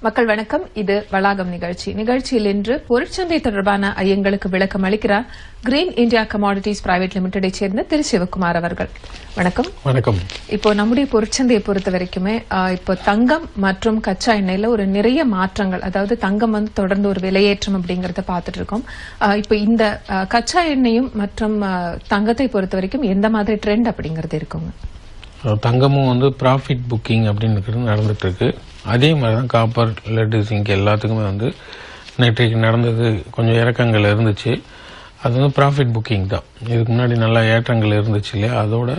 மக்கள் வணக்கம். இது வளாகம் நிகழ்ச்சியில் இன்று பொருட்சந்தை தொடர்பான ஐயங்களுக்கு விளக்கம் அளிக்கிறார் கிரீன் இந்தியா கமாடிட்டிஸ் பிரைவேட் லிமிடெடை சேர்ந்த திரு சிவகுமார் அவர்கள். வணக்கம். வணக்கம். இப்போ நம்முடைய பொருட்சந்தையை பொறுத்த வரைக்குமே இப்போ தங்கம் மற்றும் கச்சா எண்ணெயில ஒரு நிறைய மாற்றங்கள், அதாவது தங்கம் தொடர்ந்து ஒரு விலையேற்றம் அப்படிங்கறத பார்த்துட்டு இருக்கோம். இப்போ இந்த கச்சா எண்ணெயும் மற்றும் தங்கத்தை பொறுத்த வரைக்கும் எந்த மாதிரி ட்ரெண்ட் அப்படிங்கறது இருக்குங்க? தங்கமும் ப்ராஃபிட் புக்கிங் அப்படின்னு நடந்துட்டு இருக்கு. அதே மாதிரிதான் காப்பர், லெட், சிங்க் எல்லாத்துக்குமே நேற்றைக்கு நடந்தது கொஞ்சம் இறக்கங்கள் இருந்துச்சு. அது ப்ராஃபிட் புக்கிங் தான். இதுக்கு முன்னாடி நல்லா ஏற்றங்கள் இருந்துச்சு இல்லையா, அதோட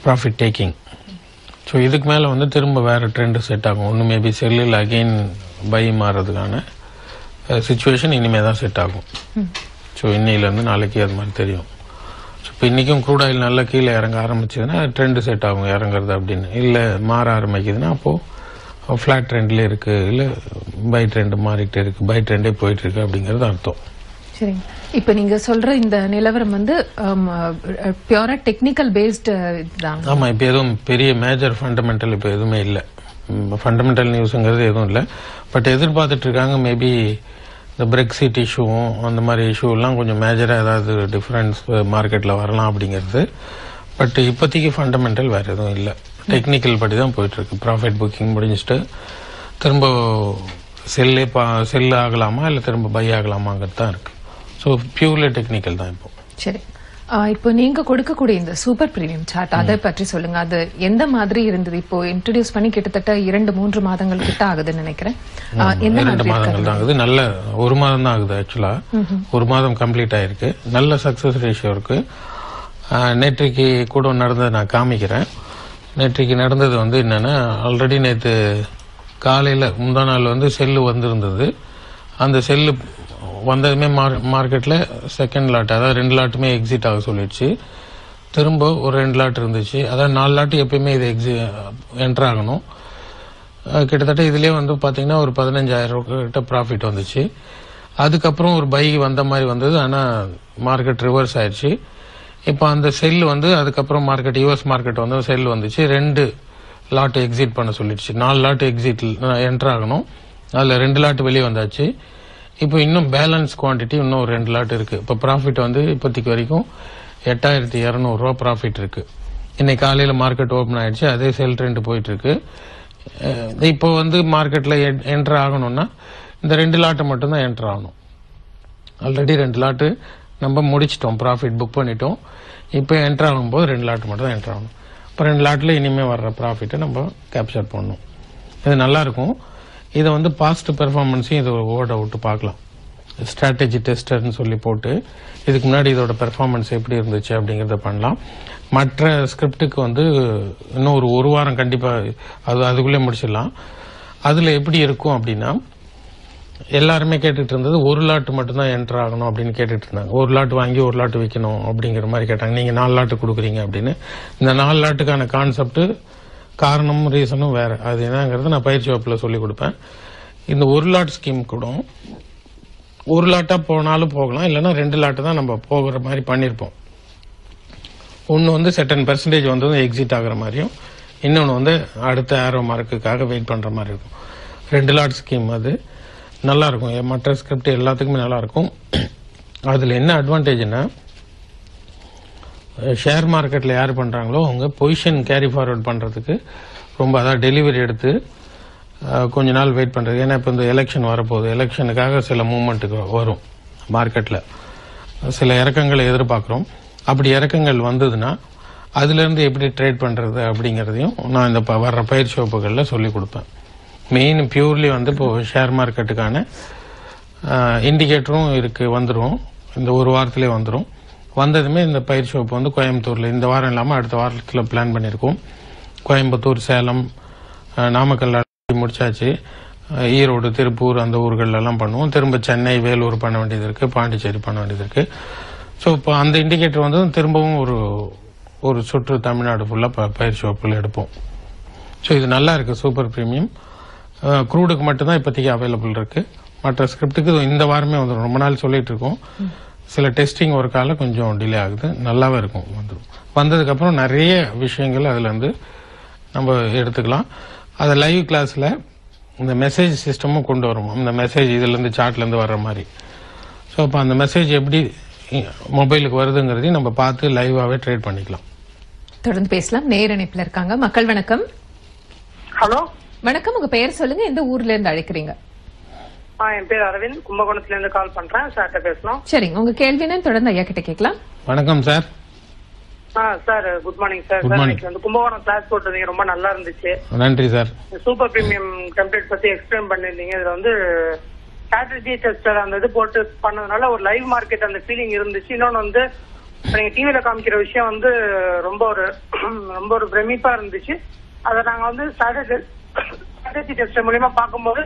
ப்ராஃபிட் டேக்கிங். ஸோ இதுக்கு மேலே திரும்ப வேற ட்ரெண்ட் செட் ஆகும். ஒன்று மேபி செல்லில் அகெயின் பை மாறுறதுக்கான சிச்சுவேஷன் இனிமே தான் செட் ஆகும். ஸோ இன்னையிலேருந்து நாளைக்கு அது மாதிரி தெரியும். இப்போ இன்றைக்கும் க்ரூட் ஆயில் நல்லா கீழே இறங்க ஆரம்பிச்சதுன்னா ட்ரெண்டு செட் ஆகும் இறங்குறது அப்படின்னு. இல்லை மாற ஆரம்பிக்குதுன்னா அப்போது ஃப்ளாட் ட்ரெண்ட்லேயே இருக்குது, இல்லை பை ட்ரெண்டு மாறிக்கிட்டே இருக்குது, பை ட்ரெண்டே போயிட்டு இருக்கு அப்படிங்கிறது அர்த்தம். சரிங்க. இப்போ நீங்க சொல்ற இந்த நிலவரம் பியூரா டெக்னிக்கல் பேஸ்டு தான். ஆமாம். இப்போ எதுவும் பெரிய மேஜர் ஃபண்டமெண்டல் இப்போ எதுவுமே இல்லை. ஃபண்டமெண்டல் நியூஸுங்கிறது எதுவும் இல்லை. பட் எதிர்பார்த்துட்டு இருக்காங்க மேபி இந்த பிரெக்சிட் இஷ்யூவும் அந்த மாதிரி இஷ்யூலாம் கொஞ்சம் மேஜராக ஏதாவது டிஃபரன்ஸ் மார்க்கெட்டில் வரலாம் அப்படிங்கிறது. பட் இப்போதைக்கு ஃபண்டமெண்டல் வேறு எதுவும் இல்லை. டெக்னிக்கல் படி தான் போயிட்டுருக்கு. ப்ராஃபிட் புக்கிங் முடிஞ்சிட்டு திரும்ப செல் ஆகலாமா இல்லை திரும்ப பை ஆகலாமாங்கிறது தான் இருக்குது. ஸோ பியூர்லி டெக்னிக்கல் தான் இப்போ. சரி. இப்போ நீங்க கொடுக்கக்கூடிய இந்த சூப்பர் பிரீமியம் சார்ட் அதை பற்றி சொல்லுங்க. அது எந்த மாதிரி இருந்தது? இப்போ இன்ட்ரோடியூஸ் பண்ணி கிட்டத்தட்ட 2-3 மாதங்கள் கிட்ட ஆகுதுன்னு நினைக்கிறேன். 2 மாதங்கள் தான் ஆகுது. நல்ல 1 மாதம் தான் ஆகுது. ஆக்சுவலா 1 மாதம் கம்ப்ளீட் ஆயிருக்கு. நல்ல சக்சஸ் ரேஷியோ இருக்கு. நேற்றைக்கு கூட நடந்ததை நான் காமிக்கிறேன். நேற்றைக்கு நடந்தது என்னன்னா, ஆல்ரெடி நேற்று காலையில முந்தா நாள் செல்லு வந்திருந்தது. அந்த செல்லு வந்ததுமே மார்க்கெட்ல செகண்ட் லாட், அதாவது 2 லாட்டுமே எக்ஸிட் ஆக சொல்லிடுச்சு. திரும்ப ஒரு 2 லாட் இருந்துச்சு. அதாவது 4 லாட்டு எப்பயுமே இது என்டர் ஆகணும். கிட்டத்தட்ட இதுலயே பாத்தீங்கன்னா ஒரு 15,000 கிட்ட ப்ராஃபிட் வந்துச்சு. அதுக்கப்புறம் ஒரு பை வந்த மாதிரி வந்தது. ஆனா மார்க்கெட் ரிவர்ஸ் ஆயிடுச்சு. இப்போ அந்த செல் அதுக்கப்புறம் மார்க்கெட் யூஎஸ் மார்க்கெட் செல் வந்துச்சு. 2 லாட் எக்ஸிட் பண்ண சொல்லிடுச்சு. 4 லாட் எக்ஸிட் என்டர் ஆகணும். அதுல 2 லாட் வெளியே வந்தாச்சு. இப்போ இன்னும் பேலன்ஸ் குவான்டிட்டி இன்னும் 2 லாட் இருக்கு. இப்போ ப்ராஃபிட் இப்போதைக்கு வரைக்கும் 8,200 ரூபா ப்ராஃபிட் இருக்கு. இன்னைக்கு காலையில மார்க்கெட் ஓபன் ஆயிடுச்சு. அதே செல் ட்ரெண்ட் போயிட்டு இருக்கு. இப்போ மார்க்கெட்ல என்டர் ஆகணும்னா இந்த 2 லாட்டை மட்டும் தான் என்டர் ஆகணும். ஆல்ரெடி 2 லாட்டு நம்ம முடிச்சிட்டோம், ப்ராஃபிட் புக் பண்ணிட்டோம். இப்போ என்டர் ஆகும்போது 2 லாட் மட்டும் தான் என்டர் ஆகணும். இப்போ 2 லாட்ல இனிமே வர்ற ப்ராஃபிட்டை நம்ம கேப்சர் பண்ணணும். இது நல்லா இருக்கும். இதை பாஸ்ட் பெர்ஃபார்மன்ஸையும் இது ஓட விட்டு பார்க்கலாம். ஸ்ட்ராட்டஜி டெஸ்டர்னு சொல்லி போட்டு இதுக்கு முன்னாடி இதோட பெர்ஃபார்மன்ஸ் எப்படி இருந்துச்சு அப்படிங்கறத பண்ணலாம். மற்ற ஸ்கிரிப்டுக்கு இன்னும் ஒரு வாரம் கண்டிப்பா அதுக்குள்ளே முடிச்சிடலாம். அதுல எப்படி இருக்கும் அப்படின்னா, எல்லாருமே கேட்டுட்டு இருந்தது 1 லாட் மட்டும் தான் என்டர் ஆகணும் அப்படின்னு கேட்டுட்டு இருந்தாங்க. 1 லாட் வாங்கி 1 லாட் விற்கணும் அப்படிங்கிற மாதிரி கேட்டாங்க. நீங்க 4 லாட்டு கொடுக்குறீங்க அப்படின்னு. இந்த 4 லாட்டுக்கான கான்செப்ட், காரணமும் ரீசனும் வேற. அது என்னங்கிறது நான் பயிற்சி வகுப்புல சொல்லி கொடுப்பேன். இந்த 1 லாட் ஸ்கீம் கூட 1 லாட்டா போனாலும் போகலாம், இல்லைன்னா 2 லாட்டு தான் நம்ம போகிற மாதிரி பண்ணிருப்போம். ஒன்னு செட்டன் பெர்சன்டேஜ் எக்ஸிட் ஆகுற மாதிரியும், இன்னொன்னு அடுத்த ஆரோ மார்க்குக்காக வெயிட் பண்ற மாதிரி இருக்கும். 2 லாட் ஸ்கீம் அது நல்லா இருக்கும். மற்ற ஸ்கிரிப்ட் எல்லாத்துக்குமே நல்லா இருக்கும். அதுல என்ன அட்வான்டேஜ்னா, ஷேர் மார்க்கெட்ல யார் பண்றாங்களோ அவங்க பொசிஷன் கேரி ஃபார்வர்ட் பண்றதுக்கு ரொம்ப, அதாவது டெலிவரி எடுத்து கொஞ்ச நாள் வெயிட் பண்றது. ஏன்னா இப்ப இந்த எலெக்ஷன் வரப்போகுது. எலெக்ஷனுக்காக சில மூவ்மெண்ட்டுக்கு வரும் மார்க்கெட்ல, சில இறக்கங்களை எதிர்பார்க்கிறோம். அப்படி இறக்கங்கள் வந்ததுன்னா அதுல இருந்து எப்படி ட்ரேட் பண்றது அப்படிங்கறதையும் நான் இந்த வர்ற பயிற்சி வகுப்புகள்ல சொல்லி கொடுப்பேன். மெயின் பியூர்லி இப்போ ஷேர் மார்க்கெட்டுக்கான இண்டிகேட்டரும் இருக்கு, வந்துடும். இந்த 1 வாரத்திலே வந்துடும். வந்ததுமே இந்த பயிற்சி வகுப்பு கோயம்புத்தூர்ல இந்த வாரம் இல்லாம அடுத்த வாரத்துல பிளான் பண்ணிருக்கோம். கோயம்புத்தூர், சேலம், நாமக்கல் முடிச்சாச்சு. ஈரோடு, திருப்பூர் அந்த ஊர்கள் எல்லாம் பண்ணுவோம். திரும்ப சென்னை, வேலூர் பண்ண வேண்டியது இருக்கு, பாண்டிச்சேரி பண்ண வேண்டியது இருக்கு. ஸோ இப்போ அந்த இண்டிகேட்டர் திரும்பவும் ஒரு சுற்று தமிழ்நாடு ஃபுல்லா பயிற்சி வகுப்புல எடுப்போம். ஸோ இது நல்லா இருக்கு. சூப்பர் பிரீமியம் க்ரூடுக்கு மட்டும்தான் இப்போதைக்கு அவைலபிள் இருக்கு. மற்ற ஸ்கிரிப்டுக்கு இந்த வாரமே ரொம்ப நாள் சொல்லிட்டு இருக்கோம். சில டெஸ்டிங் ஒர்க்கால கொஞ்சம் டிலே ஆகுது. நல்லாவே இருக்கும். வந்ததுக்கு அப்புறம் நிறைய விஷயங்கள் அதுல நம்ம எடுத்துக்கலாம். அதை லைவ் கிளாஸ்ல இந்த மெசேஜ் சிஸ்டமும் கொண்டு வரும். இந்த மெசேஜ் இதுல இருந்து சார்ட்ல இருந்து வர்ற மாதிரி. ஸோ அப்போ அந்த மெசேஜ் எப்படி மொபைலுக்கு வருதுங்கிறதையும் நம்ம பார்த்து லைவாவே ட்ரேட் பண்ணிக்கலாம். தொடர்ந்து பேசலாம். நேர இணைப்புல இருக்காங்க. மக்கள் வணக்கம். ஹலோ வணக்கம், உங்க பெயர் சொல்லுங்க, எந்த ஊர்ல இருந்து அழைக்கிறீங்க? என் பேர் அரவிந்த், கும்பகோணத்துல இருந்து கால் பண்றேன். சார்ட்ட பேசலாம். சரிங்க, உங்க கேள்வின்னு தொடர்ந்து ஐயா கிட்ட கேட்கலாம். வணக்கம் sir. Sir good morning sir. இன்னைக்கு வந்து கும்பகோணம் கிளாஸ் போட்டிருந்தீங்க, ரொம்ப நல்லா இருந்துச்சு. நன்றி சார். சூப்பர் பிரீமியம் டெம்ப்ளேட் பத்தி எக்ஸ்பிளைன் பண்ணிருந்தீங்க. இதுல வந்து ஸ்ட்ராட்டஜி டெஸ்டர் அந்த இது போட்டு பண்ணதுனால ஒரு லைவ் மார்க்கெட் அந்த ஃபீலிங் இருந்துச்சு. இன்னொன்னு வந்து நீங்க டிவில காமிக்கிற விஷயம் வந்து ரொம்ப ஒரு பிரமிப்பா இருந்துச்சு. அதை நாங்க வந்து ஸ்ட்ராட்டஜி டெஸ்டர் மூலியமா பார்க்கும்போது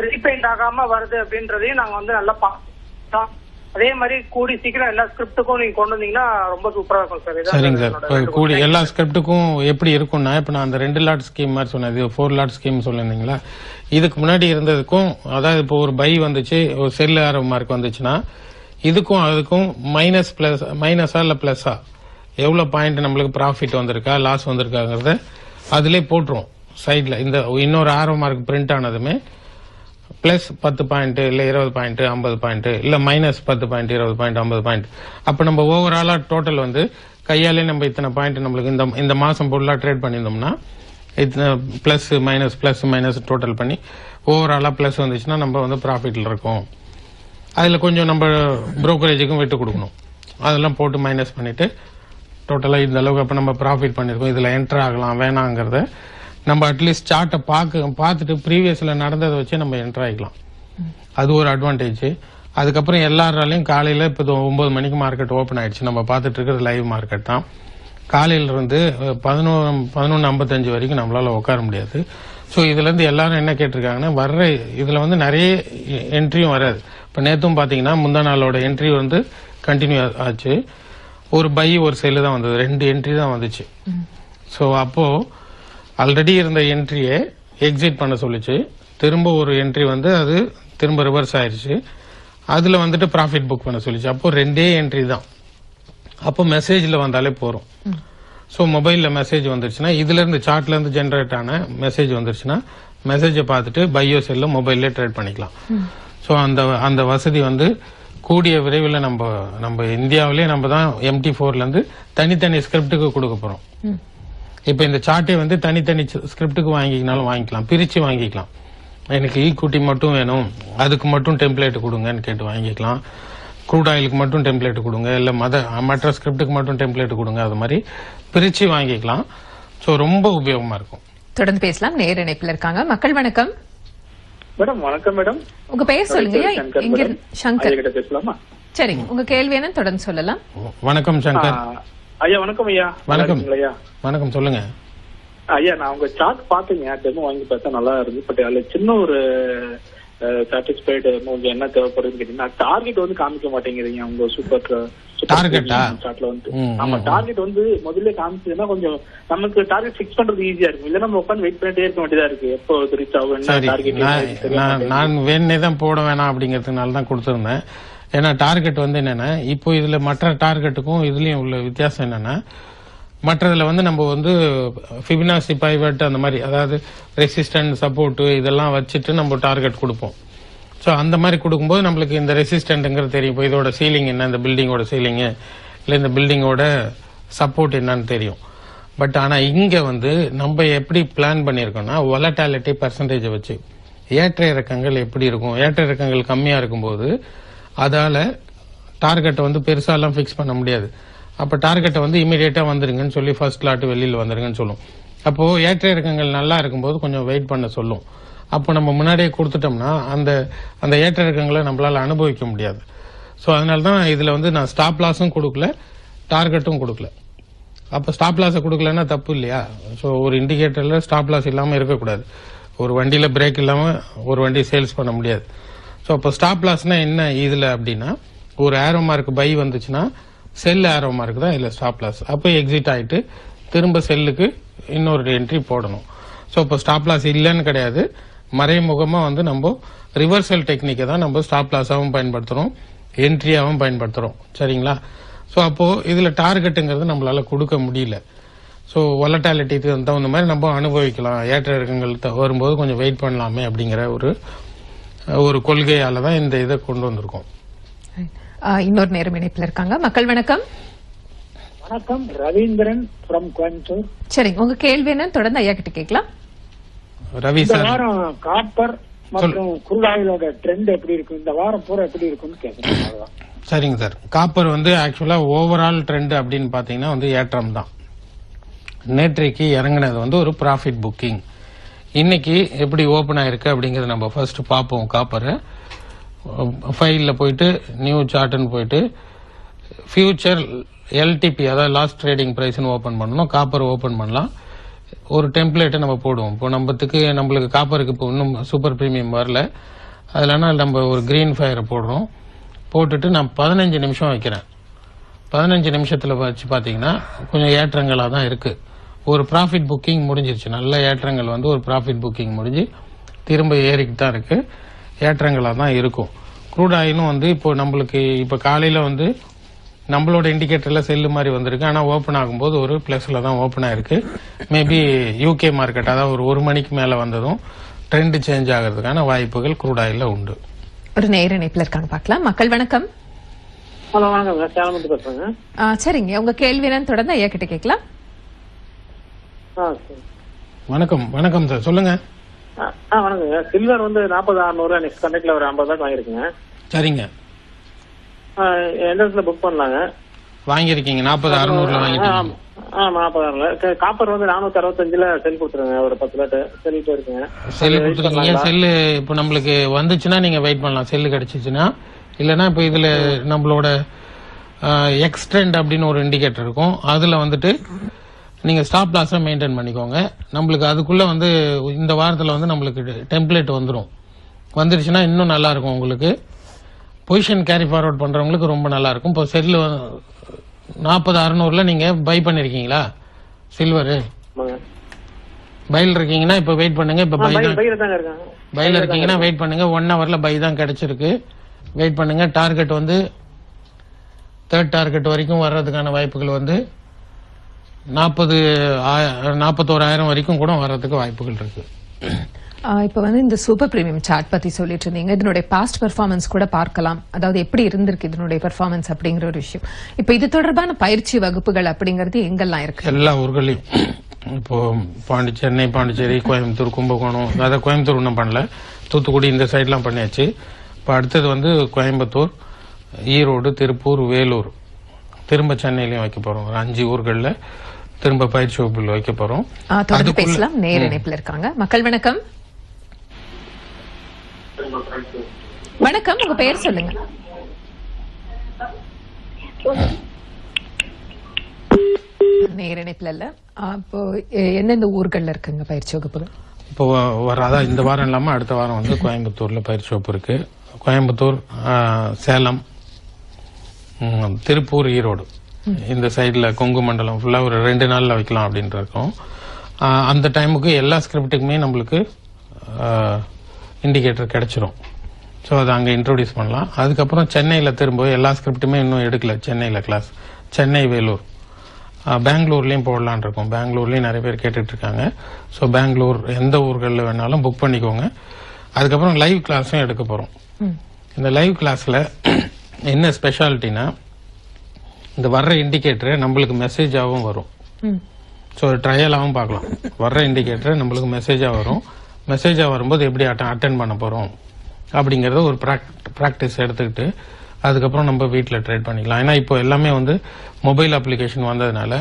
ரீபெயிண்ட் ஆகாம வருது அப்படின்றதையும் நாங்க வந்து நல்லா பார்த்தோம். அதே மாதிரி கூடி சீக்கிரம் எல்லா ஸ்கிரிப்டுக்கும் நீங்க கொண்டு வந்தீங்கன்னா ரொம்ப சூப்பரா இருக்கும் சார். சரிங்க சார். கூடி எல்லா ஸ்கிரிப்டுக்கும் எப்படி இருக்கும்னா, இப்ப நான் அந்த 2 லாட் ஸ்கீம் மாதிரி சொன்னது 4 லாட் ஸ்கீம் சொல்லிருந்தீங்களா, இதுக்கு முன்னாடி இருந்ததுக்கும், அதாவது இப்போ ஒரு பை வந்துச்சு, ஒரு செல் ஆரோ மார்க் வந்துச்சுன்னா இதுக்கும் அதுக்கும் மைனஸா இல்ல பிளஸா, எவ்வளவு பாயிண்ட் நம்மளுக்கு ப்ராஃபிட் வந்திருக்கா லாஸ் வந்திருக்காங்கிறத அதுலயே போட்டுரும் சைட்ல. இந்த இன்னொரு ஆரோ மார்க் பிரிண்ட் ஆனதுமே பிளஸ் 10 பாயிண்ட் இல்ல 20 பாயிண்ட் 50 பாயிண்ட் இல்ல மைனஸ் 10 பாயிண்ட் 20 பாயிண்ட் 50 பாயிண்ட். அப்ப நம்ம ஓவராலா டோட்டல் வந்து கையாலே நம்ம இத்தனை பாயிண்ட் நம்மளுக்கு இந்த மாசம் ஃபுல்லா ட்ரேட் பண்ணியிருந்தோம்னா பிளஸ் மைனஸ் டோட்டல் பண்ணி ஓவராலா பிளஸ் வந்துச்சுன்னா நம்ம வந்து ப்ராஃபிட்ல இருக்கோம். அதுல கொஞ்சம் நம்ம புரோக்கரேஜுக்கும் விட்டு கொடுக்கணும். அதெல்லாம் போட்டு மைனஸ் பண்ணிட்டு டோட்டலா இந்த அளவுக்கு அப்ப நம்ம ப்ராஃபிட் பண்ணிருக்கோம், இதுல என்டர் ஆகலாம் வேணாங்கிறத நம்ம அட்லீஸ்ட் சார்ட்டை பார்த்துட்டு ப்ரீவியஸ்ல நடந்ததை வச்சு நம்ம என்டர் ஆகிக்கலாம். அது ஒரு அட்வான்டேஜ். அதுக்கப்புறம் எல்லாராலையும் காலையில இப்போ 9 மணிக்கு மார்க்கெட் ஓப்பன் ஆயிடுச்சு, நம்ம பார்த்துட்டு இருக்கிறது லைவ் மார்க்கெட் தான். காலையில இருந்து 11:55 வரைக்கும் நம்மளால உட்கார முடியாது. ஸோ இதுல இருந்து எல்லாரும் என்ன கேட்டிருக்காங்கன்னா, வர்ற இதுல வந்து நிறைய என்ட்ரியும் வராது. இப்ப நேத்தும் பாத்தீங்கன்னா முந்தா நாளோட என்ட்ரி வந்து கண்டினியூ ஆச்சு. ஒரு பை ஒரு செல்லு தான் வந்தது, 2 என்ட்ரி தான் வந்துச்சு. ஸோ அப்போ ஆல்ரெடி இருந்த என்ட்ரியை எக்ஸிட் பண்ண சொல்லிச்சு. திரும்ப ஒரு என்ட்ரி வந்து அது திரும்ப ரிவர்ஸ் ஆயிருச்சு. அதுல வந்துட்டு ப்ராஃபிட் புக் பண்ண சொல்லிச்சு. அப்போ 2 என்ட்ரி தான். அப்போ மெசேஜ்ல வந்தாலே போறோம். ஸோ மொபைல்ல மெசேஜ் வந்துருச்சுன்னா, இதுல இருந்து சார்ட்ல இருந்து ஜெனரேட் ஆன மெசேஜ் வந்துருச்சுன்னா மெசேஜை பார்த்துட்டு பையோ செல்ல மொபைல்ல ட்ரேட் பண்ணிக்கலாம். ஸோ அந்த வசதி வந்து கூடிய விரைவில் நம்ம இந்தியாவிலே நம்ம தான் MT4ல இருந்து தனித்தனி ஸ்கிரிப்டுக்கு கொடுக்க போறோம். இப்ப இந்த சார்ட்டை வந்து தனித்தனி ஸ்கிரிப்டுக்கு வாங்கிக்கினாலும் வாங்கிக்கலாம், பிரிச்சு வாங்கிக்கலாம். எனக்கு ஈக்விட்டி மட்டும் வேணும், அதுக்கு மட்டும் டெம்ப்ளேட் கொடுங்கன்னு கேட்டு வாங்கிக்கலாம். க்ரூட் ஆயிலுக்கு மட்டும் டெம்ப்ளேட் கொடுங்க, இல்ல மற்ற ஸ்கிரிப்டுக்கு மட்டும் டெம்ப்ளேட் கொடுங்க, அது மாதிரி பிரிச்சு வாங்கிக்கலாம். சோ ரொம்ப உபயோகமா இருக்கும். தொடர்ந்து பேசலாம். நேர இணைப்புல இருக்காங்க. மக்கள் வணக்கம். மேடம் வணக்கம் மேடம். உங்க பெயர் சொல்லுங்க. எங்க சங்கர் பேசலாமா? சரிங்க, உங்க கேள்வி என்ன தொடர்ந்து சொல்லலாம். வணக்கம் சங்கர். ஐயா வணக்கம் ஐயா. வணக்கம் ஐயா. வணக்கம், சொல்லுங்க ஐயா. நான் உங்க சார்ட் பாத்தீங்க, டெமோ வாங்கி பார்த்தா நல்லா இருந்து. பட் அதுல சின்ன ஒரு சாட்டிஸ்பைடு உங்களுக்கு என்ன தேவைப்படுதுன்னு கேட்டீங்கன்னா, டார்கெட் வந்து காமிக்க மாட்டேங்கிறீங்க உங்க சூப்பர் சார்ட்ல வந்து. ஆமா, டார்கெட் வந்து முதல்ல காமிச்சதுன்னா கொஞ்சம் நமக்கு டார்கெட் ஃபிக்ஸ் பண்றது ஈஸியா இருக்கும். இல்ல நம்ம உட்காந்து வெயிட் பண்ணிட்டே இருக்க வேண்டியதா இருக்கு, எப்போ ரீச் ஆகும் டார்கெட். நான் வேணே தான் போட வேணாம் அப்படிங்கறதுனால தான் கொடுத்திருந்தேன். ஏன்னா டார்கெட் வந்து என்னன்னா, இப்போ இதுல மற்ற டார்கெட்டுக்கும் இதுலயும் உள்ள வித்தியாசம் என்னன்னா, மற்றதுல வந்து நம்ம வந்து ஃபிபனாசி பைவட் அந்த மாதிரி, அதாவது ரெசிஸ்டன்ட் சப்போர்ட் இதெல்லாம் வச்சுட்டு நம்ம டார்கெட் கொடுப்போம். ஸோ அந்த மாதிரி கொடுக்கும்போது நம்மளுக்கு இந்த ரெசிஸ்டன்ட்ங்கிறது தெரியும். இப்போ இதோட சீலிங் என்ன, இந்த பில்டிங்கோட சீலிங் இல்லை இந்த பில்டிங்கோட சப்போர்ட் என்னன்னு தெரியும். பட் ஆனா இங்க வந்து நம்ம எப்படி பிளான் பண்ணிருக்கோம்னா, வொலட்டாலிட்டி பெர்சன்டேஜை வச்சு ஏற்ற இறக்கங்கள் எப்படி இருக்கும், ஏற்ற இறக்கங்கள் கம்மியா இருக்கும்போது அதால டார்கெட்டை வந்து பெருசாலாம் பிக்ஸ் பண்ண முடியாது. அப்ப டார்கெட்டை வந்து இமீடியட்டா வந்துருங்கன்னு சொல்லி ஃபர்ஸ்ட் லாட் வெளியில வந்துருங்கன்னு சொல்லும். அப்போ ஏற்ற இறக்கங்கள் நல்லா இருக்கும்போது கொஞ்சம் வெயிட் பண்ண சொல்லும். அப்போ நம்ம முன்னாடியே கொடுத்துட்டோம்னா அந்த ஏற்ற இறக்கங்களை நம்மளால அனுபவிக்க முடியாது. ஸோ அதனாலதான் இதுல வந்து நான் ஸ்டாப் லாஸும் கொடுக்கல, டார்கெட்டும் கொடுக்கல. அப்ப ஸ்டாப் லாஸை கொடுக்கலன்னா தப்பு இல்லையா? ஸோ ஒரு இண்டிகேட்டர்ல ஸ்டாப் லாஸ் இல்லாம இருக்கக்கூடாது. ஒரு வண்டியில பிரேக் இல்லாம ஒரு வண்டி சேல்ஸ் பண்ண முடியாது. ஸோ அப்போ ஸ்டாப் லாஸ்னா என்ன இதுல அப்படின்னா, ஒரு ஏரோ மார்க் பை வந்துச்சுன்னா செல் ஏரோ மார்க் தான் இல்ல ஸ்டாப் லாஸ். அப்போ எக்ஸிட் ஆயிட்டு திரும்ப செல்லுக்கு இன்னொரு என்ட்ரி போடணும். ஸோ இப்போ ஸ்டாப் லாஸ் இல்லைன்னு கிடையாது, மறைமுகமா வந்து நம்ம ரிவர்சல் டெக்னிக்கை தான் நம்ம ஸ்டாப் லாஸாவும் பயன்படுத்துறோம், என்ட்ரியாவும் பயன்படுத்துறோம். சரிங்களா? ஸோ அப்போ இதுல டார்கெட்டுங்கிறது நம்மளால கொடுக்க முடியல. ஸோ வொலட்டாலிட்டிக்கு தகுந்த மாதிரி நம்ம அனுபவிக்கலாம். ஏற்ற இறக்கங்கள் வரும்போது கொஞ்சம் வெயிட் பண்ணலாமே அப்படிங்கிற ஒரு கொள்கையால தான் இந்த இதை கொண்டு வந்திருக்கோம். இன்னொரு நேரம் இணைப்பில் இருக்காங்க. மக்கள் வணக்கம். வணக்கம், ரவீந்திரன் ஃப்ரம் கோயம்புத்தூர். சரிங்க, உங்க கேள்வி என்ன தொடர்ந்து ஐயா கிட்ட கேட்கலாம். ரவி இந்த சார், வாரம் காப்பர் மற்றும் குரூட் ஆயிலோட ட்ரெண்ட் எப்படி இருக்கு, இந்த வாரம் பூரா எப்படி இருக்குன்னு கேட்கறேன். சரிங்க சார். காப்பர் ஆக்சுவலா ஓவரால் ட்ரெண்ட் அப்படின்னு பாத்தீங்கன்னா ஏற்றம் தான். நேற்றைக்கு இறங்கினது ஒரு ப்ராஃபிட் புக்கிங். இன்னைக்கு எப்படி ஓபன் ஆயிருக்கு அப்படிங்கறத நம்ம ஃபர்ஸ்ட் பார்ப்போம். காப்பரை ஃபைல்ல போயிட்டு நியூ சார்ட்னு போயிட்டு ஃபியூச்சர் எல்டிபி, அதாவது லாஸ்ட் ட்ரேடிங் பிரைஸ்னு ஓபன் பண்ணணும். காப்பர் ஓபன் பண்ணலாம். ஒரு டெம்ப்ளேட்டை நம்ம போடுவோம். இப்போ நம்மளுக்கு காப்பருக்கு இப்போ இன்னும் சூப்பர் பிரீமியம் வரல. அதனால நம்ம ஒரு கிரீன் ஃபயரை போடுறோம். போட்டுட்டு நான் 15 நிமிஷம் வைக்கிறேன். 15 நிமிஷத்துல வச்சு பாத்தீங்கன்னா கொஞ்சம் ஏற்றங்களா தான் இருக்கு. ஒரு ப்ராஃபிட் புக்கிங் முடிஞ்சிருச்சு. நல்ல ஏற்றங்கள் ஒரு ப்ராஃபிட் புக்கிங் முடிஞ்சு திரும்ப ஏறிக்கிட்டு தான் இருக்கு. ஏற்றங்களா தான் இருக்கும். க்ரூட் ஆயிலும் இப்போ நம்மளுக்கு இப்ப காலையில நம்மளோட இண்டிகேட்டர்ல செல்லு மாதிரி வந்திருக்கு. ஆனா ஓபன் ஆகும்போது ஒரு பிளஸ்ல தான் ஓபன் ஆயிருக்கு. மேபி யூகே மார்க்கெட் அதாவது ஒரு மணிக்கு மேல வந்ததும் ட்ரெண்ட் சேஞ்ச் ஆகிறதுக்கான வாய்ப்புகள் க்ரூட் ஆயில்ல உண்டு. ஒரு நேர இணைப்பில் இருக்காங்க பார்க்கலாம். மக்கள் வணக்கம். ஹலோ, வணக்கம், சேலமுத்து பேசுறேங்க. சரிங்க, உங்க கேள்வி என்னன்னு தொடர்ந்து ஐயா கிட்ட கேட்கலாம். வணக்கம். வணக்கம் சார், சொல்லுங்க. வணக்கங்க. சில்வர் 40,600 நெக்ஸ்ட் கண்டக்ட்ல ஒரு 50 வாங்கிருக்குங்க. சரிங்க, எந்த இடத்துல புக் பண்ணலாங்க? வாங்கிருக்கீங்க 40,600 வாங்கிருக்கீங்க. 40,000. காப்பர் 465 செல் கொடுத்துருங்க. ஒரு 10 லாட் செல்லிட்டு இருக்குங்க. செல்லு கொடுத்துருக்கீங்க. செல்லு இப்போ நம்மளுக்கு வந்துச்சுன்னா நீங்க வெயிட் பண்ணலாம். செல்லு கிடைச்சிச்சுன்னா. இல்லைன்னா இப்போ இதுல நம்மளோட எக்ஸ்ட்ரெண்ட் அப்படின்னு ஒரு இண்டிகேட்டர் இருக்கும். அதுல நீங்க ஸ்டாப் லாஸ் மெயின்டைன் பண்ணிக்கோங்க. நம்மளுக்கு அதுக்குள்ள இந்த வாரத்துல நம்மளுக்கு டெம்ப்ளேட் வந்துருச்சுன்னா இன்னும் நல்லா இருக்கும். உங்களுக்கு பொசிஷன் கேரி ஃபார்வர்ட் பண்றவங்களுக்கு ரொம்ப நல்லா இருக்கும். இப்போ செல்லு 40,600 நீங்க பை பண்ணிருக்கீங்களா சில்வர்? பைல இருக்கீங்கன்னா இப்ப வெயிட் பண்ணுங்க. இப்ப பைல இருக்கீங்கன்னா வெயிட் பண்ணுங்க. 1 ஹவர்ல பை தான் கிடைச்சிருக்கு. வெயிட் பண்ணுங்க. டார்கெட் தேர்ட் டார்கெட் வரைக்கும் வர்றதுக்கான வாய்ப்புகள் 41,000 வரைக்கும் கூட வர்றதுக்கு வாய்ப்புகள் இருக்கு. இப்ப இந்த சூப்பர் பிரீமியம் சார்ட் பத்தி சொல்லிட்டு இருந்தீங்க. இதனுடைய பாஸ்ட் பெர்ஃபார்மன்ஸ் கூட பார்க்கலாம். அதாவது எப்படி இருந்திருக்கு இதனுடைய பெர்ஃபார்மன்ஸ் அப்படிங்கிற ஒரு விஷயம். இப்ப இது தொடர்பான பயிற்சி வகுப்புகள் அப்படிங்கறது எங்கெல்லாம் இருக்கு? எல்லா ஊர்களையும். இப்போ சென்னை, பாண்டிச்சேரி, கோயம்புத்தூர், கும்பகோணம், அதாவது கோயம்புத்தூர் ஒன்றும் பண்ணல, தூத்துக்குடி இந்த சைட்லாம் பண்ணியாச்சு. இப்போ அடுத்தது கோயம்புத்தூர், ஈரோடு, திருப்பூர், வேலூர், திரும்ப சென்னையிலயும் வைக்க போறோம். ஒரு 5 ஊர்கள்ல திரும்ப பயிற்சி வகுப்புகள் வைக்க போறோம். தொடர்ந்து பேசலாம். நேர இணைப்பில் இருக்காங்க. மக்கள் வணக்கம். வணக்கம், உங்க பெயர் சொல்லுங்க. நேர இணைப்பில் இல்ல. இப்போ எந்தெந்த ஊர்கள்ல இருக்குங்க பயிற்சி வகுப்புகள்? இப்போ அதான் இந்த வாரம் இல்லாம அடுத்த வாரம் கோயம்புத்தூர்ல பயிற்சி வகுப்பு இருக்கு. கோயம்புத்தூர், சேலம், திருப்பூர், ஈரோடு இந்த சைட்ல கொங்கு மண்டலம் ஃபுல்லா ஒரு 2 நாள்ல வைக்கலாம் அப்படின்ட்டு இருக்கோம். அந்த டைமுக்கு எல்லா ஸ்கிரிப்டுக்குமே நம்மளுக்கு இண்டிகேட்டர் கிடைச்சிரும். ஸோ அதை அங்கே இன்ட்ரோடியூஸ் பண்ணலாம். அதுக்கப்புறம் சென்னையில் திரும்ப எல்லா ஸ்கிரிப்டுமே இன்னும் எடுக்கல. சென்னையில் கிளாஸ், சென்னை, வேலூர், பெங்களூர்லயும் போடலான் இருக்கோம். பெங்களூர்லயும் நிறைய பேர் கேட்டுட்டு இருக்காங்க. ஸோ பெங்களூர் எந்த ஊர்களில் வேணாலும் புக் பண்ணிக்கோங்க. அதுக்கப்புறம் லைவ் கிளாஸும் எடுக்க போறோம். இந்த லைவ் கிளாஸ்ல என்ன ஸ்பெஷாலிட்டினா, இந்த வர்ற இண்டிகேட்டரை நம்மளுக்கு மெசேஜாகவும் வரும். ஸோ ட்ரையலாகவும் பார்க்கலாம். வர்ற இண்டிகேட்டர் நம்மளுக்கு மெசேஜா வரும். மெசேஜா வரும்போது எப்படி அட்டென்ட் பண்ண போறோம் அப்படிங்கறத ஒரு பிராக்டிஸ் எடுத்துக்கிட்டு அதுக்கப்புறம் நம்ம வீட்டில் ட்ரேட் பண்ணிக்கலாம். ஏன்னா இப்போ எல்லாமே மொபைல் அப்ளிகேஷன் வந்ததுனால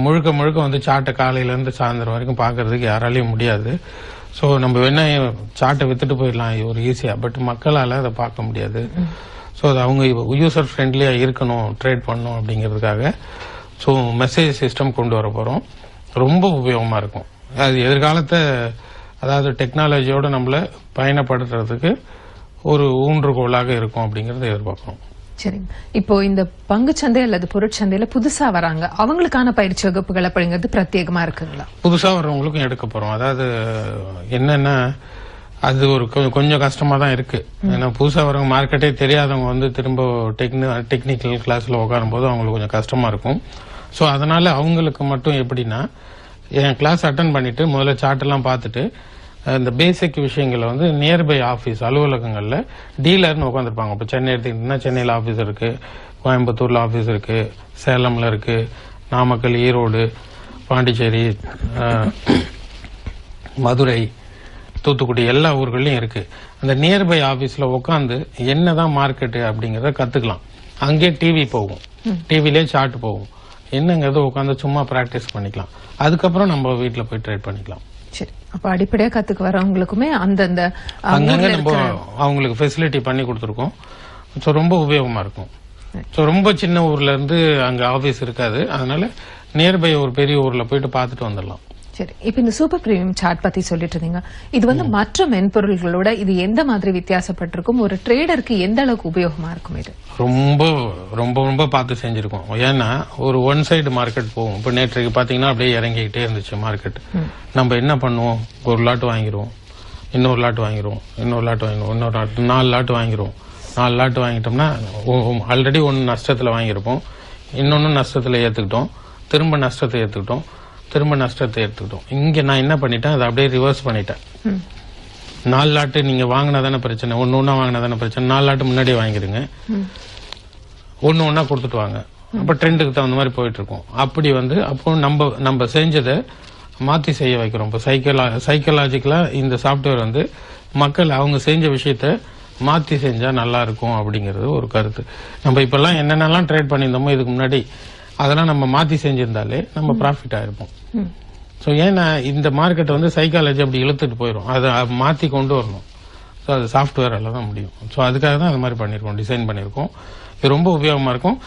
முழுக்க முழுக்க சார்ட்டை காலையில இருந்து சாயந்தரம் வரைக்கும் பாக்குறதுக்கு யாராலையும் முடியாது. ஸோ நம்ம வேணா சார்ட்டை வித்துட்டு போயிடலாம் ஒரு ஈஸியா. பட் மக்களால அதை பார்க்க முடியாது. ஸோ அது அவங்க யூசர் ஃப்ரெண்ட்லியா இருக்கணும், ட்ரேட் பண்ணணும் அப்படிங்கிறதுக்காக ஸோ மெசேஜ் சிஸ்டம் கொண்டு வர போறோம். ரொம்ப உபயோகமா இருக்கும். அது எதிர்காலத்தை, அதாவது டெக்னாலஜியோட நம்மள பயணப்படுத்துறதுக்கு ஒரு ஊன்றுகோலாக இருக்கும் அப்படிங்கறத எதிர்பார்க்கிறோம். சரிங்க. இப்போ இந்த பங்குச்சந்தை அல்லது பொருட்சந்தையில புதுசா வராங்க, அவங்களுக்கான பயிற்சி வகுப்புகள் அப்படிங்கிறது பிரத்யேகமா இருக்குங்களா? புதுசா வர்றவங்களுக்கும் எடுக்க போறோம். அதாவது என்னன்னா, அது ஒரு கொஞ்சம் கஷ்டமா தான் இருக்கு. ஏன்னா புதுசா வரவங்க, மார்க்கெட்டே தெரியாதவங்க திரும்ப டெக்னிக்கல் கிளாஸ்ல உட்காரும் போது அவங்களுக்கு கொஞ்சம் கஷ்டமா இருக்கும். ஸோ அதனால அவங்களுக்கு மட்டும் எப்படின்னா என் கிளாஸ் அட்டன் பண்ணிட்டு முதல்ல சார்ட் எல்லாம் பார்த்துட்டு இந்த பேசிக் விஷயங்களை வந்து நியர்பை ஆஃபீஸ் அலுவலகங்கள்ல டீலர்னு உட்காந்துருப்பாங்க. இப்போ சென்னை எடுத்துக்கிட்டீங்கன்னா சென்னையில் ஆஃபீஸ் இருக்கு, கோயம்புத்தூர்ல ஆஃபீஸ் இருக்கு, சேலம்ல இருக்கு, நாமக்கல், ஈரோடு, பாண்டிச்சேரி, மதுரை, தூத்துக்குடி எல்லா ஊர்களையும் இருக்கு. அந்த நியர்பை ஆபீஸ்ல உட்காந்து என்னதான் மார்க்கெட்டு அப்படிங்கறத கத்துக்கலாம். அங்கே டிவி போகும், டிவிலே சார்ட் போகும், என்னங்கிறத உட்காந்து சும்மா பிராக்டிஸ் பண்ணிக்கலாம். அதுக்கப்புறம் நம்ம வீட்டுல போய் ட்ரேட் பண்ணிக்கலாம். சரி, அப்ப அடிப்படையா கத்துக்கு வரவங்களுக்குமே அந்தந்த அங்கங்க நம்ம அவங்களுக்கு ஃபெசிலிட்டி பண்ணி கொடுத்துருக்கோம். ஸோ ரொம்ப உபயோகமா இருக்கும். ஸோ ரொம்ப சின்ன ஊர்ல இருந்து அங்க ஆபீஸ் இருக்காது, அதனால நியர்பை ஒரு பெரிய ஊர்ல போயிட்டு பார்த்துட்டு வந்துடலாம். சரி, இப்ப இந்த சூப்பர் பிரீமியம் சார்ட் பத்தி சொல்லிட்டு இருந்தீங்க. இது வந்து மற்ற மென்பொருள்களோட இது எந்த மாதிரி வித்தியாசப்பட்டிருக்கும்? ஒரு ட்ரேடருக்கு எந்த அளவுக்கு உபயோகமா இருக்கும்? இது ரொம்ப ரொம்ப ரொம்ப பார்த்து செஞ்சிருக்கோம். ஏன்னா ஒரு ஒன் சைடு மார்க்கெட் போகும். இப்ப நேற்றைக்கு பாத்தீங்கன்னா அப்படியே இறங்கிக்கிட்டே இருந்துச்சு மார்க்கெட். நம்ம என்ன பண்ணுவோம், ஒரு லாட் வாங்கிடுவோம், இன்னொரு லாட் வாங்கிடுவோம், இன்னொரு லாட் வாங்கிடுவோம், இன்னொரு லாட், 4 லாட் வாங்கிடுவோம். 4 லாட் வாங்கிட்டோம்னா ஆல்ரெடி ஒன்னு நஷ்டத்துல வாங்கியிருப்போம், இன்னொன்னு நஷ்டத்துல ஏத்துக்கிட்டோம், திரும்ப நஷ்டத்தை ஏத்துக்கிட்டோம், திரும்ப நஷ்டத்தை எடுத்துக்கிட்டோம். இங்க நான் என்ன பண்ணிட்டேன், அதை அப்படியே ரிவர்ஸ் பண்ணிட்டேன். 4 லாட்டு நீங்க வாங்கினாதானே பிரச்சனை, ஒன்னா வாங்கினாதானே பிரச்சனை. 4 லாட்டு முன்னாடியே வாங்கிருங்க, ஒன்னா கொடுத்துட்டு வாங்க. அப்ப ட்ரெண்டுக்கு தகுந்த மாதிரி போயிட்டு இருக்கோம். அப்படி வந்து அப்போ நம்ம செஞ்சதை மாத்தி செய்ய வைக்கிறோம். இப்போ சைக்கலாஜிக்கலா இந்த சாப்ட்வேர் வந்து மக்கள் அவங்க செஞ்ச விஷயத்த மாத்தி செஞ்சா நல்லா இருக்கும் அப்படிங்கறது ஒரு கருத்து. நம்ம இப்பெல்லாம் என்னென்னலாம் ட்ரேட் பண்ணியிருந்தோமோ இதுக்கு முன்னாடி அதெல்லாம் நம்ம மாத்தி செஞ்சிருந்தாலே நம்ம ப்ராஃபிட் ஆயிருப்போம். ஸோ ஏன்னா இந்த மார்க்கெட் வந்து சைக்காலஜி அப்படி இழுத்துட்டு போயிடும், அதை மாத்தி கொண்டு வரணும். ஸோ அது சாஃப்ட்வேரால தான் முடியும். ஸோ அதுக்காக தான் அது மாதிரி பண்ணிருக்கோம், டிசைன் பண்ணிருக்கோம். இது ரொம்ப உபயோகமா இருக்கும்.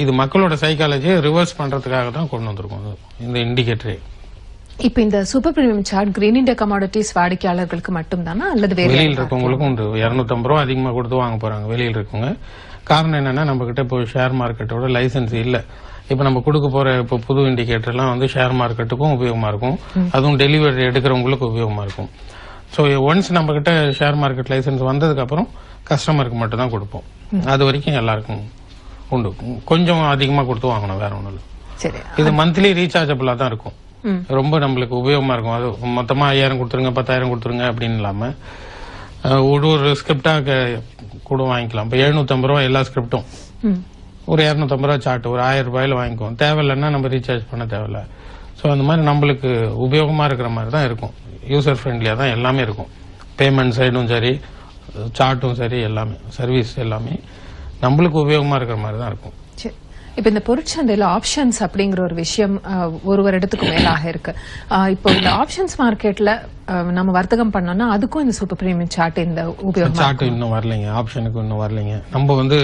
இது மக்களோட சைக்காலஜியை ரிவர்ஸ் பண்றதுக்காக தான் கொண்டு வந்திருக்கோம் இந்த இண்டிகேட்டரே. இப்ப இந்த super premium chart green India commodities வாடிக்கையாளர்களுக்கு மட்டும் தானா அல்லது வெளியில் இருக்கவங்களுக்கும் உண்டு? 250 ரூபா அதிகமா கொடுத்து வாங்க போறாங்க வெளியில் இருக்கவங்க. காரணம் என்னன்னா நம்ம கிட்ட இப்போ ஷேர் மார்க்கெட்டோட லைசன்ஸ் இல்ல. இப்ப நம்ம கொடுக்க போற இப்ப புது இண்டிகேட்டர் எல்லாம் வந்து ஷேர் மார்க்கெட்டுக்கும் உபயோகமா இருக்கும், அதுவும் டெலிவரி எடுக்கிறவங்களுக்கு உபயோகமா இருக்கும். ஸோ ஒன்ஸ் நம்ம கிட்ட ஷேர் மார்க்கெட் லைசன்ஸ் வந்ததுக்கு அப்புறம் கஸ்டமருக்கு மட்டும் தான் கொடுப்போம். அது வரைக்கும் எல்லாருக்கும் உண்டு. கொஞ்சம் அதிகமா கொடுத்து வாங்கணும், வேற ஒண்ணும் இல்லை. இது மந்த்லி ரீசார்ஜபிளா தான் இருக்கும். ரொம்ப நம்மளுக்கு உபயோகமா இருக்கும். அது மொத்தமா 5000 கொடுத்துருங்க, 10000 கொடுத்துருங்க அப்படின்னு இல்லாம ஒரு ஸ்கிரிப்டா கூட வாங்கிக்கலாம். இப்ப 750 ரூபாய் எல்லா ஸ்கிரிப்டும், ஒரு 250 ரூபாய் சார்ட் ஒரு 1000 ரூபாயில வாங்கிக்குவோம். தேவையில்லைன்னா நம்ம ரீசார்ஜ் பண்ண தேவையில்ல. ஸோ அந்த மாதிரி நம்மளுக்கு உபயோகமா இருக்கிற மாதிரி தான் இருக்கும். யூசர் ஃப்ரெண்ட்லியா தான் எல்லாமே இருக்கும். பேமெண்ட் சைடும் சரி, சார்ட்டும் சரி, எல்லாமே சர்வீஸ் எல்லாமே நம்மளுக்கு உபயோகமா இருக்கிற மாதிரி தான் இருக்கும். இப்ப இந்த பொருட்சந்தையில ஆப்ஷன்ஸ் அப்படிங்கிற ஒரு விஷயம் ஒரு வருடத்துக்கு மேலாக இருக்கு. இப்போ இந்த ஆப்ஷன்ஸ் மார்க்கெட்ல நம்ம வர்த்தகம் பண்ணோம்னா அதுக்கும் இந்த சூப்பர் பிரீமியம் சார்ட் இந்த உபயோகம் சார்ட் இன்னும் வரலைங்க, ஆப்ஷனுக்கு இன்னும் வரலைங்க. நம்ம வந்து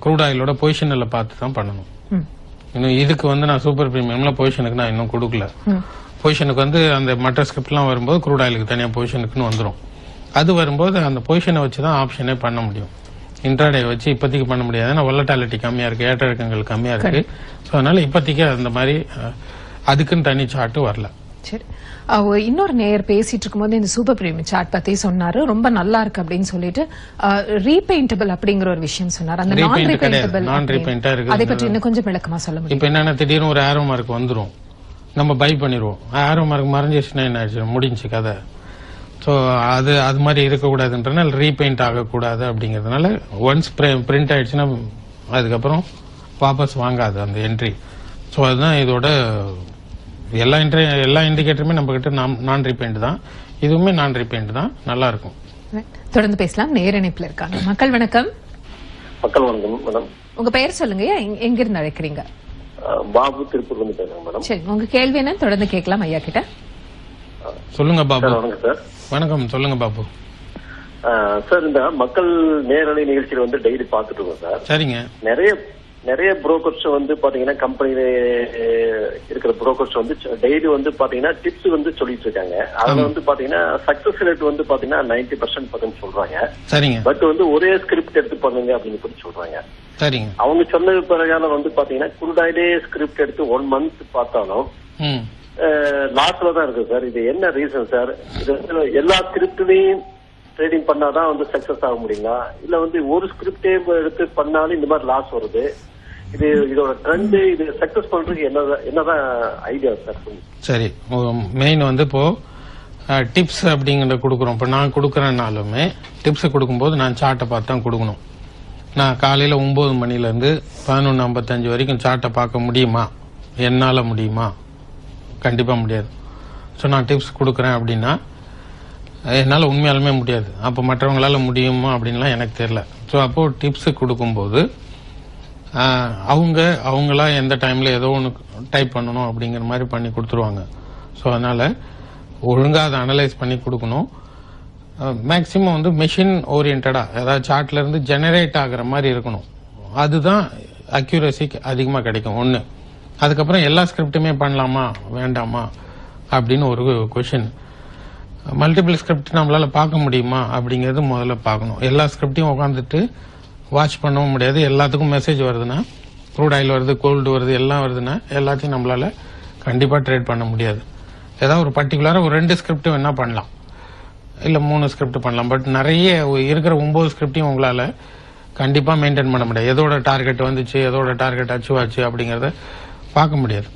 க்ரூட் ஆயிலோட பொசிஷன்ல பார்த்து தான் பண்ணணும். இன்னும் இதுக்கு வந்து நான் சூப்பர் பிரீமியம்ல பொசிஷனுக்கு நான் இன்னும் கொடுக்கல. பொசிஷனுக்கு வந்து அந்த மற்ற ஸ்கிரிப்ட் எல்லாம் வரும்போது க்ரூட் ஆயிலுக்கு தனியா பொசிஷனுக்குன்னு வந்துடும். அது வரும்போது அந்த பொசிஷனை வச்சுதான் ஆப்ஷனே பண்ண முடியும். இன்ட்ராடே வச்சு இப்போதைக்கு பண்ண முடியாது, ஏன்னா வொலட்டாலிட்டி கம்மியா இருக்கு, ஏற்ற இறக்கங்கள் கம்மியா இருக்கு. சோ அதனால இப்போதைக்கு அந்த மாதிரி அதுக்குன்னு தனி சார்ட் வரல. சரி, இன்னொரு நேயர் பேசிட்டு இருக்கும்போது இந்த சூப்பர் பிரீமியம் சார்ட் பத்தி சொன்னாரு, ரொம்ப நல்லா இருக்கு அப்படின்னு சொல்லிட்டு. ரீபெயிண்டபிள் அப்படிங்கிற ஒரு விஷயம் சொன்னார். அந்த நான் ரீபெயிண்டபிள் அதை பற்றி இன்னும் கொஞ்சம் விளக்கமா சொல்ல முடியும்? இப்ப என்னன்னா திடீர்னு ஒரு ஆரோ மார்க் வந்துரும், நம்ம பை பண்ணிடுவோம். ஆரோ மார்க் மறைஞ்சிச்சுன்னா என்ன ஆயிடுச்சு, முடிஞ்சு கதை. ஸோ அது மாதிரி இருக்கக்கூடாதுன்றனால ரீபெயிண்ட் ஆகக்கூடாது அப்படிங்கறதுனால ஒன்ஸ் பிரிண்ட் ஆயிடுச்சுன்னா அதுக்கப்புறம் வாபஸ் வாங்காது அந்த என்ட்ரி. ஸோ அதுதான் இதோட எல்லா இண்டிகேட்டருமே நம்ம கிட்ட நான் ரீபெயிண்ட் தான், இதுவுமே நான் ரீபெயிண்ட் தான், நல்லா இருக்கும். தொடர்ந்து பேசலாம். நேர இணைப்புல இருக்காங்க. மக்கள் வணக்கம். மக்கள் வணக்கம் மேடம். உங்க பெயர் சொல்லுங்க, எங்க இருந்து அழைக்கிறீங்க? பாபு, திருப்பூர்ல இருந்து பேசுறேன் மேடம். சரி, உங்க கேள்வி என்ன தொடர்ந்து கேட்கலாம் ஐயா கிட்ட. சொல்லுங்க பாபு. வணக்கம் சார். வணக்கம், சொல்லுங்க பாபு. சார், இந்த மக்கள் நேரலை நிகழ்ச்சியில வந்து டெய்லி பாத்துட்டு இருக்கோம் சார். சரிங்க. நிறைய புரோக்கர்ஸ் வந்து பாத்தீங்கன்னா கம்பெனில இருக்கிற புரோக்கர்ஸ் வந்து டெய்லி வந்து பாத்தீங்கன்னா டிப்ஸ் வந்து சொல்லிட்டு இருக்காங்க. அதுல வந்து பாத்தீங்கன்னா சக்சஸ் ரேட் வந்து பாத்தீங்கன்னா 90% சொல்றாங்க. சரிங்க. பட் வந்து ஒரே ஸ்கிரிப்ட் எடுத்து பண்ணுங்க அப்படின்னு சொல்லி சொல்றாங்க. சரிங்க. அவங்க சொன்னது பிரகாரம் வந்து பாத்தீங்கன்னா குருடாயிலே ஸ்கிரிப்ட் எடுத்து 1 மந்த் பார்த்தாலும் லாஸ்ல தான் இருக்கு சார். இது என்ன ரீசன் சார்? இது எல்லா ஸ்கிரிப்ட்லயும் ட்ரேடிங் பண்ணாதான் வந்து சக்சஸ் ஆக முடியுங்களா, இல்ல வந்து ஒரு ஸ்கிரிப்டே எடுத்து பண்ணாலும் இந்த மாதிரி லாஸ் வருது, இதோட ட்ரெண்ட் இது சக்சஸ் பண்றதுக்கு என்னதான் ஐடியா சார்? சரி, மெயின் வந்து இப்போ டிப்ஸ் அப்படிங்கறத கொடுக்குறோம். இப்போ நான் கொடுக்கறேன்னாலுமே டிப்ஸ் கொடுக்கும்போது நான் சார்ட்டை பார்த்து தான் கொடுக்கணும். நான் காலையில 9 மணிலேருந்து 11:55 வரைக்கும் சார்ட்டை பார்க்க முடியுமா? என்னால முடியுமா? கண்டிப்பா முடியாது. ஸோ நான் டிப்ஸ் கொடுக்குறேன் அப்படின்னா என்னால் உண்மையாலுமே முடியாது. அப்போ மற்றவங்களால முடியுமா அப்படின்லாம் எனக்கு தெரியல. ஸோ அப்போ டிப்ஸ் கொடுக்கும்போது அவங்களா எந்த டைம்ல ஏதோ ஒன்று டைப் பண்ணணும் அப்படிங்கிற மாதிரி பண்ணி கொடுத்துருவாங்க. ஸோ அதனால ஒழுங்காக அதை அனலைஸ் பண்ணி கொடுக்கணும். மேக்சிமம் வந்து மெஷின் ஓரியன்டா, அதாவது சார்ட்ல இருந்து ஜெனரேட் ஆகிற மாதிரி இருக்கணும். அதுதான் அக்யூரசி அதிகமாக கிடைக்கும். ஒன்று. அதுக்கப்புறம் எல்லா ஸ்கிரிப்டுமே பண்ணலாமா வேண்டாமா அப்படின்னு ஒரு கொஷின். மல்டிபிள் ஸ்கிரிப்ட் நம்மளால பார்க்க முடியுமா அப்படிங்கிறது முதல்ல பார்க்கணும். எல்லா ஸ்கிரிப்டையும் உட்காந்துட்டு வாட்ச் பண்ணவும் முடியாது. எல்லாத்துக்கும் மெசேஜ் வருதுன்னா, க்ரூட் ஆயில் வருது, கோல்டு வருது, எல்லாம் வருதுன்னா எல்லாத்தையும் நம்மளால கண்டிப்பா ட்ரேட் பண்ண முடியாது. ஏதாவது ஒரு பர்டிகுலரா ஒரு 2 ஸ்கிரிப்ட் வேணா பண்ணலாம், இல்ல 3 ஸ்கிரிப்ட் பண்ணலாம். பட் நிறைய இருக்கிற 9 ஸ்கிரிப்டையும் உங்களால கண்டிப்பா மெயின்டைன் பண்ண முடியாது. எதோட டார்கெட் வந்துச்சு, எதோட டார்கெட் அச்சீவ் ஆச்சு அப்படிங்கறத பார்க்க முடியாது.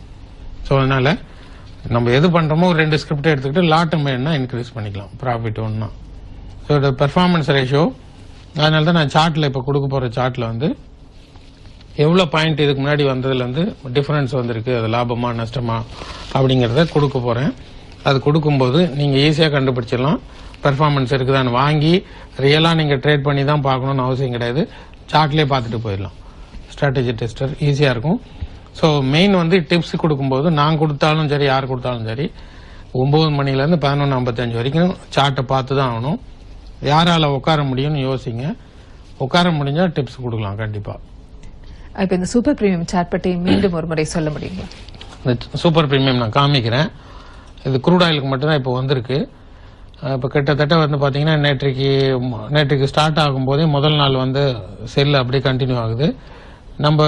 ஸோ அதனால நம்ம எது பண்றோமோ ஒரு 2 ஸ்கிரிப்ட் எடுத்துக்கிட்டு லாட் வேணும்னா இன்க்ரீஸ் பண்ணிக்கலாம், ப்ராஃபிட் ஒன்னா. ஸோ பெர்ஃபார்மன்ஸ் ரேஷியோ, அதனால தான் நான் சார்ட்ல இப்ப கொடுக்க போற சார்ட்ல வந்து எவ்வளவு பாயிண்ட் இதுக்கு முன்னாடி வந்ததுல இருந்து டிஃபரன்ஸ் வந்திருக்கு, அது லாபமா நஷ்டமா அப்படிங்கறத கொடுக்க போறேன். அது கொடுக்கும்போது நீங்க ஈஸியா கண்டுபிடிச்சிடலாம் பெர்ஃபார்மன்ஸ் இருக்குதான்னு. வாங்கி ரியலா நீங்க ட்ரேட் பண்ணி தான் பார்க்கணும்னு அவசியம் கிடையாது, சார்ட்லயே பார்த்துட்டு போயிடலாம். ஸ்ட்ராட்டஜி டெஸ்டர் ஈஸியா இருக்கும். ஸோ மெயின் வந்து டிப்ஸ் கொடுக்கும்போது நான் கொடுத்தாலும் சரி, யார் கொடுத்தாலும் சரி, 9 மணிலேருந்து 11:55 வரைக்கும் சார்ட்டை பார்த்து தான் ஆகணும். யாரால உட்கார முடியும்னு யோசிங்க. உட்கார முடிஞ்சா டிப்ஸ் கொடுக்கலாம் கண்டிப்பா. இப்ப இந்த சூப்பர் பிரீமியம் சார்ட் பற்றி மீண்டும் ஒரு முறை சொல்ல முடியுமா? இந்த சூப்பர் பிரீமியம் நான் காமிக்கிறேன். இது க்ரூட் ஆயிலுக்கு மட்டும்தான் இப்போ வந்திருக்கு. இப்போ கிட்டத்தட்ட வந்து பாத்தீங்கன்னா நேற்றுக்கு ஸ்டார்ட் ஆகும் போதே முதல் நாள் வந்து செல் அப்படியே கண்டினியூ ஆகுது. நம்ம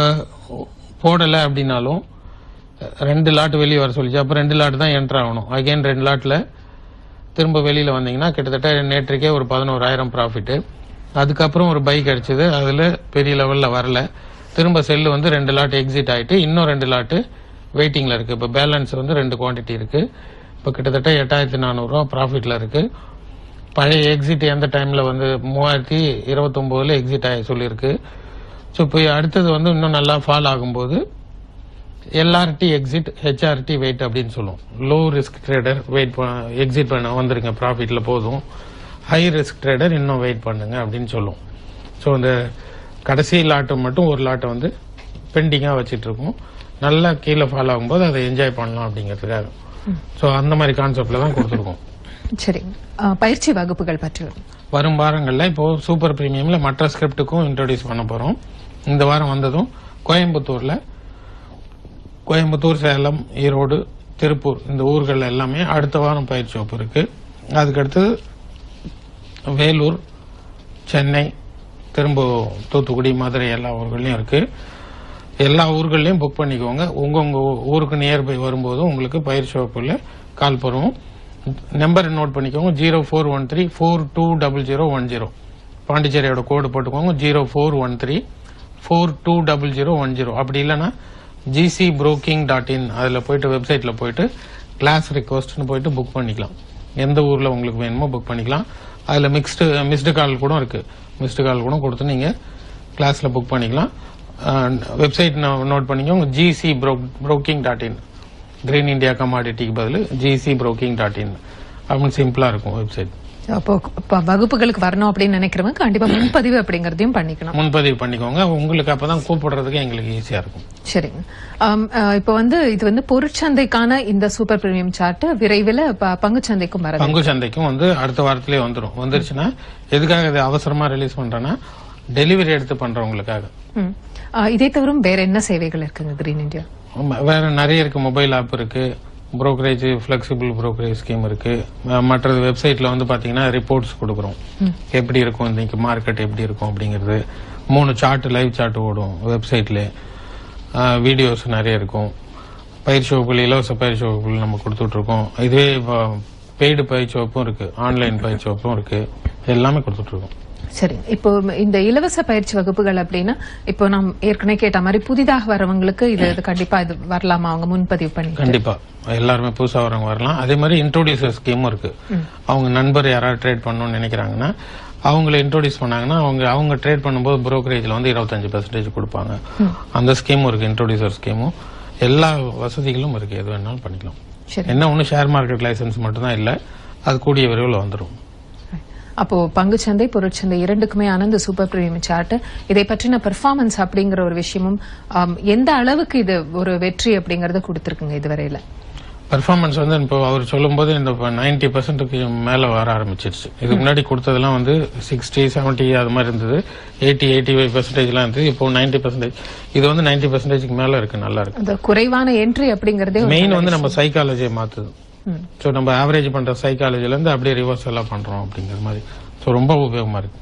போடலை அப்படின்னாலும் 2 லாட் வெளியே வர சொல்லிச்சு. அப்போ 2 லாட் தான் என்டர் ஆகணும். அகைன் 2 லாட்ல திரும்ப வெளியில வந்தீங்கன்னா கிட்டத்தட்ட நேற்றுக்கே ஒரு 11,000 ப்ராஃபிட். அதுக்கப்புறம் ஒரு பை கிடைச்சது, அதுல பெரிய லெவல்ல வரல. திரும்ப செல்லு வந்து 2 லாட் எக்ஸிட் ஆயிட்டு இன்னும் 2 லாட் வெயிட்டிங்ல இருக்கு. இப்போ பேலன்ஸ் வந்து 2 குவான்டிட்டி இருக்கு. இப்போ கிட்டத்தட்ட 8,400 ரூபா ப்ராஃபிட்ல இருக்கு. பழைய எக்ஸிட் எந்த டைம்ல வந்து 3029ல எக்ஸிட் ஆகி சொல்லியிருக்கு. ஸோ இப்போ அடுத்தது வந்து இன்னும் நல்லா ஃபால் ஆகும்போது எல்ஆர்டி எக்ஸிட், ஹெச்ஆர்டி வெயிட் அப்படின்னு சொல்லுவோம். Low risk trader wait exit பண்ண வந்துருங்க, ப்ராஃபிட்ல போதும். ஹை ரிஸ்க் ட்ரேடர் இன்னும் வெயிட் பண்ணுங்க அப்படின்னு சொல்லுவோம். ஸோ இந்த கடைசி லாட்டை மட்டும் ஒரு லாட்டை வந்து பெண்டிங்கா வச்சுட்டு இருக்கோம். நல்லா கீழே ஃபால் ஆகும்போது அதை என்ஜாய் பண்ணலாம் அப்படிங்கிறதுக்காக. ஸோ அந்த மாதிரி கான்செப்ட்ல தான் கொடுத்துருக்கோம். சரி, பயிற்சி வகுப்புகள் பற்றி வரும் வாரங்கள்ல இப்போ சூப்பர் பிரீமியம்ல மற்ற ஸ்கிரிப்டுக்கும் இன்ட்ரோடியூஸ் பண்ண போறோம். இந்த வாரம் வந்ததும் கோயம்புத்தூர், சேலம், ஈரோடு, திருப்பூர் இந்த ஊர்கள் எல்லாமே அடுத்த வாரம் பயிற்சி வகுப்பு இருக்கு. அதுக்கடுத்து வேலூர், சென்னை, திரும்ப தூத்துக்குடி, மதுரை எல்லா ஊர்களையும் இருக்கு. எல்லா ஊர்களையும் புக் பண்ணிக்கோங்க. உங்க ஊருக்கு நியர்பை வரும்போது உங்களுக்கு பயிற்சி வகுப்புல கால் பண்ணுவோம். நம்பர் நோட் பண்ணிக்கோங்க, 0413420010. பாண்டிச்சேரியோட கோடு போட்டுக்கோங்க, 0413420010. அப்படி இல்லைன்னா gcbroking.in அதுல போயிட்டு வெப்சைட்ல போயிட்டு கிளாஸ் ரிக்வெஸ்ட்னு போயிட்டு புக் பண்ணிக்கலாம். எந்த ஊர்ல உங்களுக்கு வேணுமோ புக் பண்ணிக்கலாம். அதுல மிஸ்டு கால் கூட இருக்கு. மிஸ்டு கால் கூட கொடுத்து நீங்க கிளாஸ்ல புக் பண்ணிக்கலாம். வெப்சைட் நோட் பண்ணிக்கோங்க, gcbroking.in. கிரீன் இந்தியா கமாடிட்டிக்கு பதில் gcbroking.in அப்படின்னு சிம்பிளா இருக்கும் வெப்சைட். அப்போ வகுப்புகளுக்கு வரணும் அப்படின்னு நினைக்கிறவங்க கண்டிப்பா முன்பதிவு அப்படிங்கறதையும் பண்ணிக்கணும். முன்பதிவு பண்ணிக்கோங்க, உங்களுக்கு அப்பதான் கூப்பிடுறதுக்கு எங்களுக்கு ஈஸியா இருக்கும். சரிங்க. இப்ப வந்து இது வந்து பொருட்சந்தைக்கான இந்த சூப்பர் பிரீமியம் சார்ட் விரைவில் பங்குச்சந்தைக்கும் வர பங்குச்சந்தைக்கும் வந்து அடுத்த வாரத்திலே வந்துருச்சுன்னா எதுக்காக இது அவசரமா ரிலீஸ் பண்றேன்னா டெலிவரி எடுத்து பண்றவங்களுக்காக. இதே தவிர வேற என்ன சேவைகள் இருக்குங்க கிரீன் இந்தியா? வேற நிறைய இருக்கு. மொபைல் ஆப் இருக்கு, புரோக்கரேஜ், பிளெக்சிபிள் புரோக்கரேஜ் ஸ்கீம் இருக்கு. மற்றது வெப்சைட்ல வந்து பாத்தீங்கன்னா ரிப்போர்ட்ஸ் கொடுக்குறோம், எப்படி இருக்கும் இன்னைக்கு மார்க்கெட் எப்படி இருக்கும் அப்படிங்கிறது. 3 சார்ட் லைவ் சார்ட் ஓடும் வெப்சைட்ல. வீடியோஸ் நிறைய இருக்கும். பயிற்சி வகுப்புகள், இலவச பயிற்சி வகுப்புகள் நம்ம கொடுத்துட்டு இருக்கோம். இதே பெய்டு பயிற்சி வகுப்பும் இருக்கு, ஆன்லைன் பயிற்சி வகுப்பும் இருக்கு, எல்லாமே கொடுத்துட்டு இருக்கோம். சரி, இப்போ இந்த இலவச பயிற்சி வகுப்புகள் அப்படின்னா இப்போ நாம் ஏற்கனவே கேட்ட மாதிரி புதிதாக வரவங்களுக்கு இது கண்டிப்பா இது வரலாமா? அவங்க முன்பதிவு பண்ணி கண்டிப்பா எல்லாருமே புதுசா வரவங்க வரலாம். அதே மாதிரி இன்ட்ரோடியூசர் ஸ்கீமும் இருக்கு. அவங்க நண்பர் யாராவது ட்ரேட் பண்ணணும்னு நினைக்கிறாங்கன்னா அவங்களை இன்ட்ரோடியூஸ் பண்ணாங்கன்னா அவங்க ட்ரேட் பண்ணும்போது புரோக்கரேஜ்ல வந்து 25% கொடுப்பாங்க. அந்த ஸ்கீமும் இருக்கு, இன்ட்ரோடியூசர் ஸ்கீமும். எல்லா வசதிகளும் இருக்கு, எது வேணாலும் பண்ணிக்கலாம். என்ன ஒண்ணு ஷேர் மார்க்கெட் லைசன்ஸ் மட்டும் தான் இல்ல, அது கூடிய விரைவில் வந்துடும். அப்போ பங்குச்சந்தை பொருட்சந்தை இரண்டுக்குமே ஆனந்த சூப்பர் பிரீமியம் சார்ட் இதை பற்றின பெர்ஃபார்மன்ஸ் அப்படிங்கிற ஒரு விஷயமும் எந்த அளவுக்கு இது ஒரு வெற்றி அப்படிங்கறத கொடுத்திருக்குங்க இதுவரையில? பெர்ஃபார்மன்ஸ் வந்து இப்போ அவர் சொல்லும் போது இந்த 90% மேல வர ஆரம்பிச்சிருச்சு. இதுக்கு முன்னாடி கொடுத்ததெல்லாம் வந்து 60, 70 அது மாதிரி இருந்தது. 80, 85% எல்லாம் இருந்தது. இப்போ 90%. இது வந்து 90% மேல இருக்கு, நல்லா இருக்கு. அந்த குறைவான என்ட்ரி அப்படிங்கறதே மெயின் வந்து நம்ம சைக்காலஜியை மாத்துது. சோ நம்ம ஆவரேஜ் பண்ற சைக்காலஜில இருந்து அப்படியே ரிவர்ஸ் எல்லாம் பண்றோம் அப்படிங்கிற மாதிரி. சோ ரொம்ப உபயோகமா இருக்கு.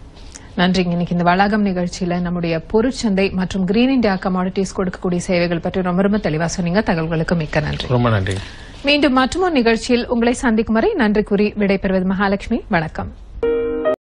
நன்றிங்க. இன்னைக்கு இந்த வளாகம் நிகழ்ச்சியில நம்முடைய பொருட்சந்தை மற்றும் கிரீன் இந்தியா கமாடிட்டிஸ் கொடுக்கக்கூடிய சேவைகள் பற்றி ரொம்ப தெளிவா சொன்னீங்க. தகவல்களுக்கு மிக்க நன்றி. ரொம்ப நன்றி. மீண்டும் மற்றொரு நிகழ்ச்சியில் உங்களை சந்திக்கும் வரை நன்றி கூறி விடைபெறுவது மகாலட்சுமி. வணக்கம்.